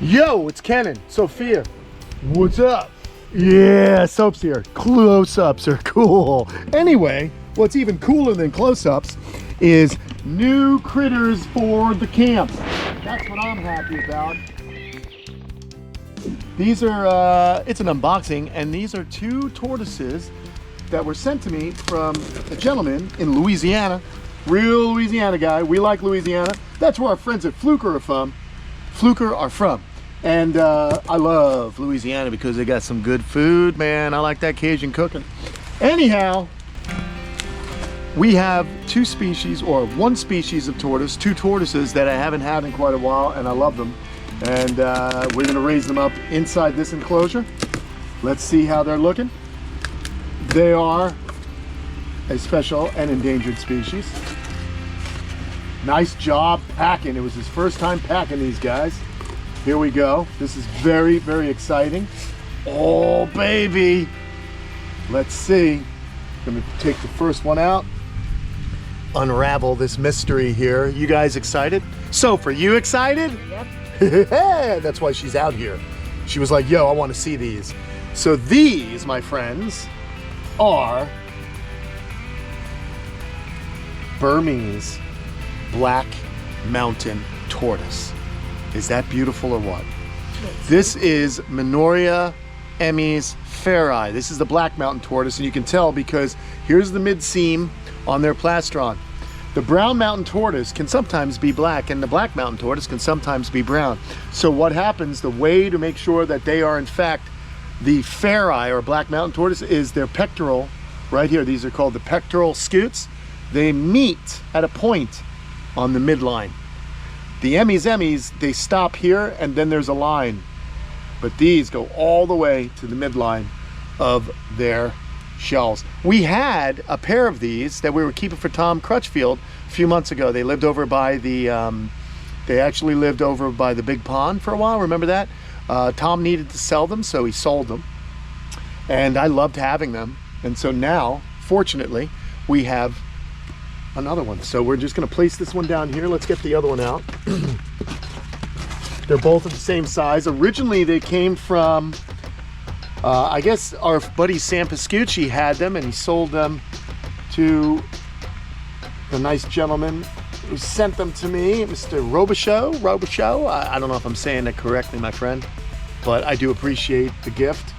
Yo, it's Kenan, Sophia. What's up? Yeah, Soap's here. Close-ups are cool. Anyway, what's even cooler than close-ups is new critters for the camp. That's what I'm happy about. These are, it's an unboxing, and these are two tortoises that were sent to me from a gentleman in Louisiana. Real Louisiana guy. We like Louisiana. That's where our friends at Fluker are from. And I love Louisiana because they got some good food, man. I like that Cajun cooking. Anyhow, we have two species, or one species of tortoise, two tortoises that I haven't had in quite a while, and I love them. And we're gonna raise them up inside this enclosure. Let's see how they're looking. They are a special and endangered species. Nice job packing. It was his first time packing these guys. Here we go. This is very, very exciting. Oh, baby. Let's see. I'm gonna take the first one out. Unravel this mystery here. You guys excited? Soph, are you excited? Yep. That's why she's out here. She was like, yo, I want to see these. So these, my friends, are Burmese black mountain tortoise. Is that beautiful or what? Yes. This is Menorrhea emys ferri. This is the black mountain tortoise, and you can tell because here's the mid-seam on their plastron. The brown mountain tortoise can sometimes be black, and the black mountain tortoise can sometimes be brown. So what happens, the way to make sure that they are in fact the ferri or black mountain tortoise is their pectoral, right here. These are called the pectoral scutes. They meet at a point on the midline. The emys, they stop here and then there's a line. But these go all the way to the midline of their shells. We had a pair of these that we were keeping for Tom Crutchfield a few months ago. They lived over by the, they actually lived over by the big pond for a while, remember that? Tom needed to sell them, so he sold them. And I loved having them. And so now, fortunately, we have another one. So we're just gonna place this one down here. Let's get the other one out. They're both of the same size. Originally, they came from, I guess our buddy Sam Pascucci had them and he sold them to the nice gentleman who sent them to me, Mr. Robichaux. I don't know if I'm saying it correctly, my friend, but I do appreciate the gift.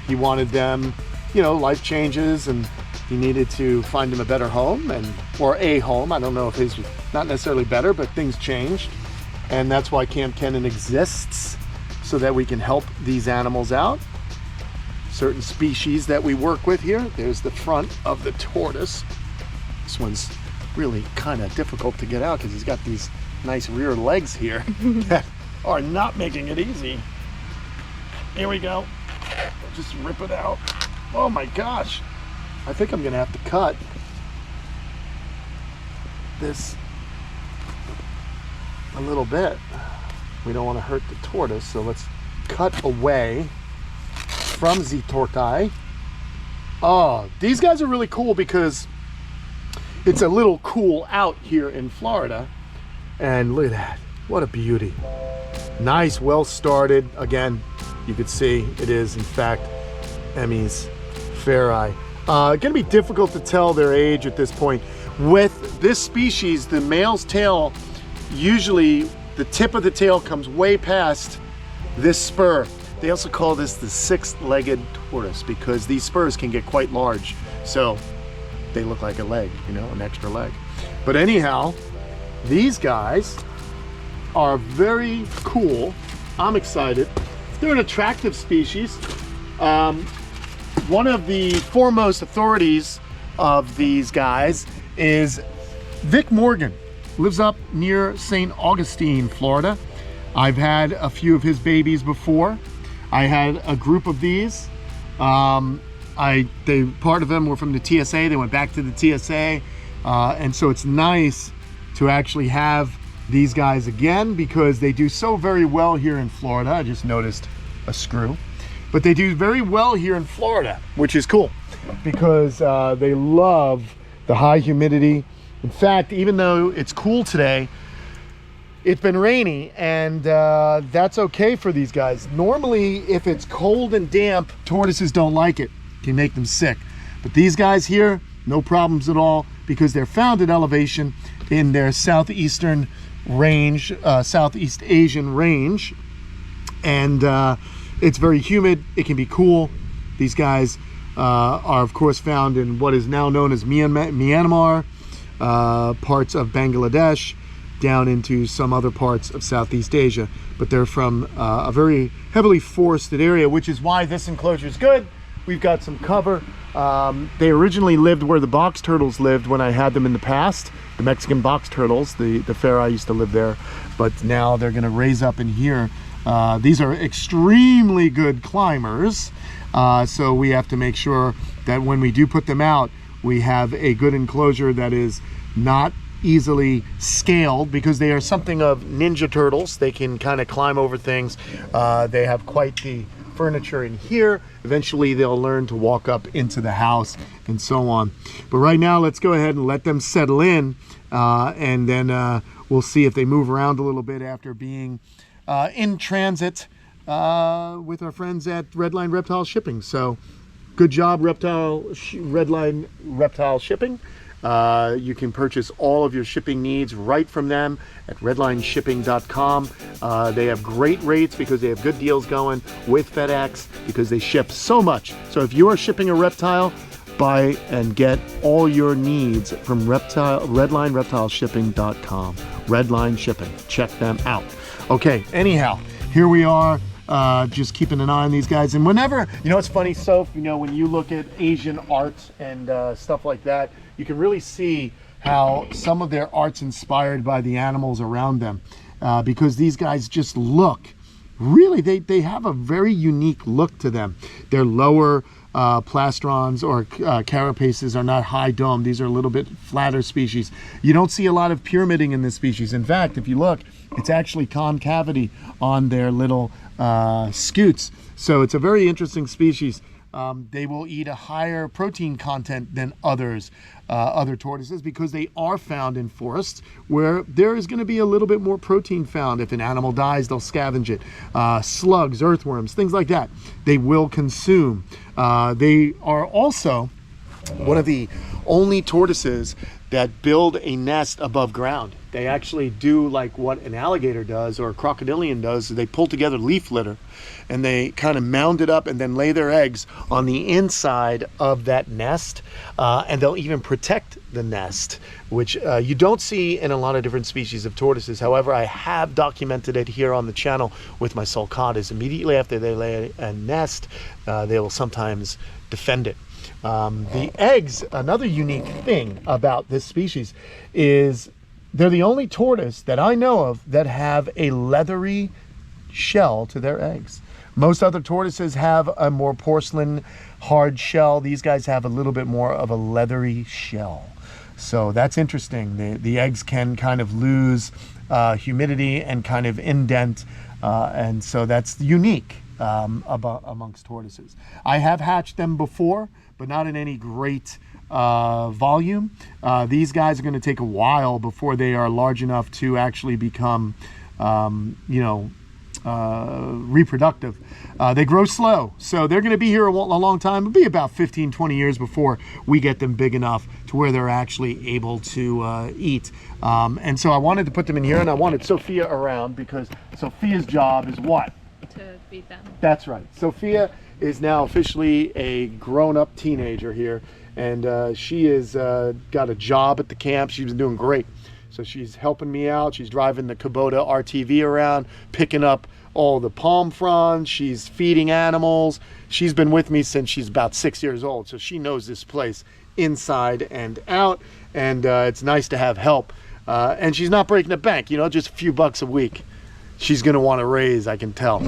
He wanted them, you know, life changes and he needed to find him a better home, or a home. I don't know if his was not necessarily better, but things changed. And that's why Kamp Kenan exists, so that we can help these animals out. Certain species that we work with here. There's the front of the tortoise. This one's really kind of difficult to get out because he's got these nice rear legs here that are not making it easy. Here we go. Just rip it out. Oh my gosh. I think I'm gonna have to cut this a little bit. We don't want to hurt the tortoise, so let's cut away from the tortoise. Oh, these guys are really cool because it's a little cool out here in Florida. And look at that, what a beauty. Nice, well started. Again, you could see it is in fact emys ferri. Gonna be difficult to tell their age at this point. With this species, the male's tail, usually the tip of the tail comes way past this spur. They also call this the six-legged tortoise because these spurs can get quite large. So they look like a leg, you know, an extra leg. But anyhow, these guys are very cool. I'm excited. They're an attractive species. One of the foremost authorities of these guys is Vic Morgan. Lives up near St. Augustine, Florida. I've had a few of his babies before. I had a group of these. Part of them were from the TSA. They went back to the TSA. And so it's nice to actually have these guys again because they do so very well here in Florida. I just noticed a screw. But they do very well here in Florida, which is cool because they love the high humidity. In fact, even though it's cool today, it's been rainy, and that's okay for these guys. Normally, if it's cold and damp, tortoises don't like it. It can make them sick. But these guys here, no problems at all, because they're found at elevation in their southeastern range, Southeast Asian range. And it's very humid. It can be cool. These guys are, of course, found in what is now known as Myanmar, parts of Bangladesh, down into some other parts of Southeast Asia. But they're from a very heavily forested area, which is why this enclosure is good. We've got some cover. They originally lived where the box turtles lived when I had them in the past. The Mexican box turtles, the ferri used to live there. But now they're going to raise up in here. These are extremely good climbers. So we have to make sure that when we do put them out, we have a good enclosure that is not easily scaled, because they are something of ninja turtles. They can kind of climb over things. They have quite the furniture in here. Eventually they'll learn to walk up into the house and so on. But right now, let's go ahead and let them settle in, and then we'll see if they move around a little bit after being in transit with our friends at Redline Reptile Shipping. So good job, Redline Reptile Shipping. You can purchase all of your shipping needs right from them at redlineshipping.com. They have great rates because they have good deals going with FedEx, because they ship so much. So if you are shipping a reptile, buy and get all your needs from redlinereptileshipping.com. Redline Shipping. Check them out. Okay, anyhow, here we are. Just keeping an eye on these guys. And whenever, you know, it's funny, Soph, you know, when you look at Asian art and stuff like that, you can really see how some of their art's inspired by the animals around them, because these guys just look, really, they have a very unique look to them. Their lower plastrons or carapaces are not high dome. These are a little bit flatter species. You don't see a lot of pyramiding in this species. In fact, if you look, it's actually concavity on their little scutes. So it's a very interesting species. They will eat a higher protein content than other tortoises, because they are found in forests where there is going to be a little bit more protein found. If an animal dies, they'll scavenge it. Slugs, earthworms, things like that, they will consume. They are also one of the only tortoises that build a nest above ground. They actually do like what an alligator does or a crocodilian does. They pull together leaf litter and they kind of mound it up and then lay their eggs on the inside of that nest. And they'll even protect the nest, which you don't see in a lot of different species of tortoises. However, I have documented it here on the channel with my sulcatas. Immediately after they lay a nest, they will sometimes defend it. The eggs, another unique thing about this species is they're the only tortoise that I know of that have a leathery shell to their eggs. Most other tortoises have a more porcelain hard shell. These guys have a little bit more of a leathery shell. So that's interesting. The eggs can kind of lose humidity and kind of indent, and so that's unique amongst tortoises. I have hatched them before, but not in any great volume. These guys are going to take a while before they are large enough to actually become, reproductive. They grow slow, so they're going to be here a long time. It'll be about 15-20 years before we get them big enough to where they're actually able to eat. And so I wanted to put them in here, and I wanted Sophia around because Sophia's job is what? To feed them. That's right. Sophia is now officially a grown-up teenager here, and she has got a job at the camp. She's been doing great. So she's helping me out. She's driving the Kubota RTV around, picking up all the palm fronds. She's feeding animals. She's been with me since she's about 6 years old, so she knows this place inside and out, and it's nice to have help. And she's not breaking the bank, you know, just a few bucks a week. She's gonna want to raise, I can tell.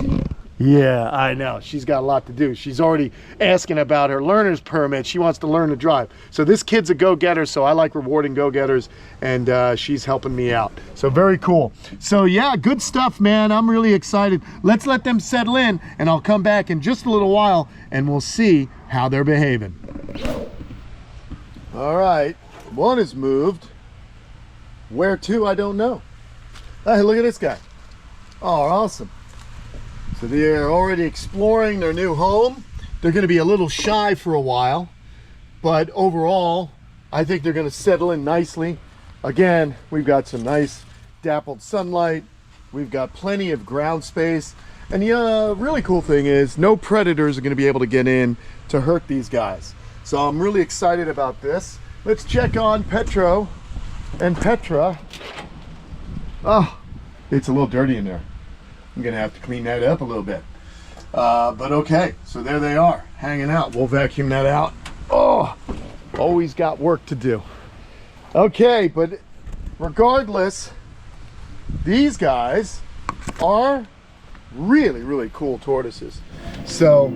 Yeah, I know. She's got a lot to do. She's already asking about her learner's permit. She wants to learn to drive. So this kid's a go-getter, so I like rewarding go-getters, and she's helping me out. So very cool. So yeah, good stuff, man. I'm really excited. Let's let them settle in, and I'll come back in just a little while, and we'll see how they're behaving. All right, one is moved. Where to, I don't know. Hey, look at this guy. Oh, awesome. So they're already exploring their new home. They're going to be a little shy for a while, but overall, I think they're going to settle in nicely. Again, we've got some nice dappled sunlight. We've got plenty of ground space. And the really cool thing is no predators are going to be able to get in to hurt these guys. So I'm really excited about this. Let's check on Petro and Petra. Oh, it's a little dirty in there. I'm going to have to clean that up a little bit. But okay, so there they are, hanging out. We'll vacuum that out. Oh, always got work to do. Okay, but regardless, these guys are really cool tortoises. So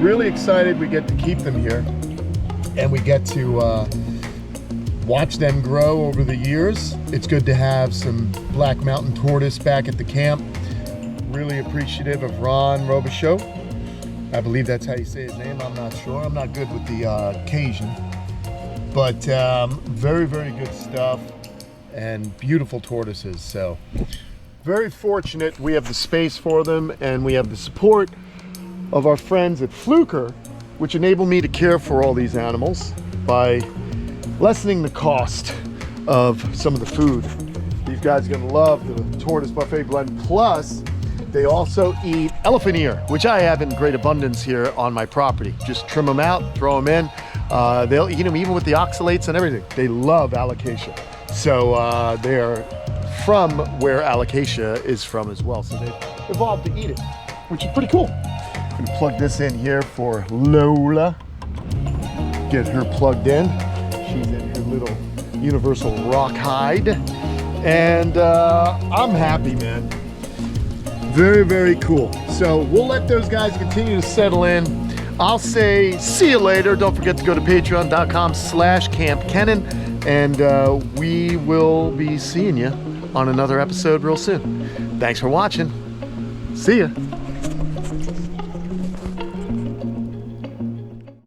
really excited we get to keep them here, and we get to watch them grow over the years. It's good to have some black mountain tortoise back at the camp. Really appreciative of Ron Robichaud. I believe that's how you say his name. I'm not sure. I'm not good with the Cajun, but very good stuff and beautiful tortoises. So very fortunate we have the space for them, and we have the support of our friends at Fluker, which enable me to care for all these animals by lessening the cost of some of the food. These guys are gonna love the tortoise buffet blend. Plus, they also eat elephant ear, which I have in great abundance here on my property. Just trim them out, throw them in. They'll eat them even with the oxalates and everything. They love alocasia. So they're from where alocasia is from as well. So they've evolved to eat it, which is pretty cool. I'm gonna plug this in here for Lola. Get her plugged in. She's in her little universal rock hide. And I'm happy, man. Very cool. So we'll let those guys continue to settle in. I'll say see you later. Don't forget to go to patreon.com/Kamp Kenan, and we will be seeing you on another episode real soon. Thanks for watching. See ya.